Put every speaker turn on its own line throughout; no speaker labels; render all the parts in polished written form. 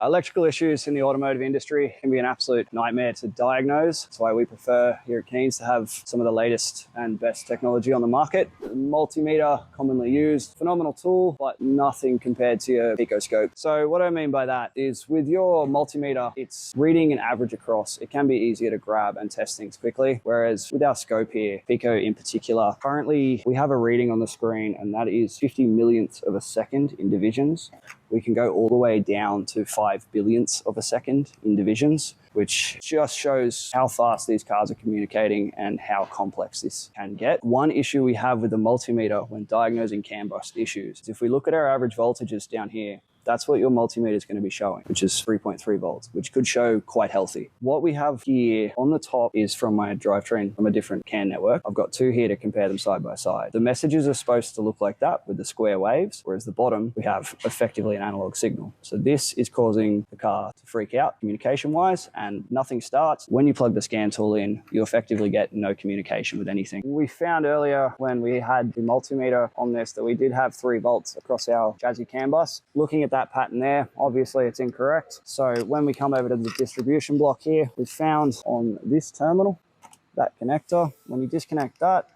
Electrical issues in the automotive industry can be an absolute nightmare to diagnose. That's why we prefer here at Keen's to have some of the latest and best technology on the market. The multimeter, commonly used, phenomenal tool, but nothing compared to your picoscope. So what I mean by that is with your multimeter, it's reading an average across. It can be easier to grab and test things quickly. Whereas with our scope here, Pico in particular, currently we have a reading on the screen and that is 50 millionths of a second in divisions. We can go all the way down to 5 billionths of a second in divisions, which just shows how fast these cars are communicating and how complex this can get. One issue we have with the multimeter when diagnosing CAN bus issues is if we look at our average voltages down here, that's what your multimeter is going to be showing, which is 3.3 volts, which could show quite healthy. What we have here on the top is from my drivetrain from a different CAN network. I've got two here to compare them side by side. The messages are supposed to look like that with the square waves, whereas the bottom, we have effectively an analog signal. So this is causing the car to freak out communication-wise and nothing starts. When you plug the scan tool in, you effectively get no communication with anything. We found earlier when we had the multimeter on this that we did have 3 volts across our chassis CAN bus. Looking at that pattern there, obviously it's incorrect. So when we come over to the distribution block here, we found on this terminal, that connector, when you disconnect that,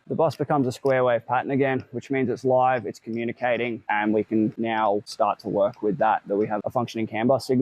the bus becomes a square wave pattern again, which means it's live, it's communicating, and we can now start to work with that we have a functioning CAN bus signal.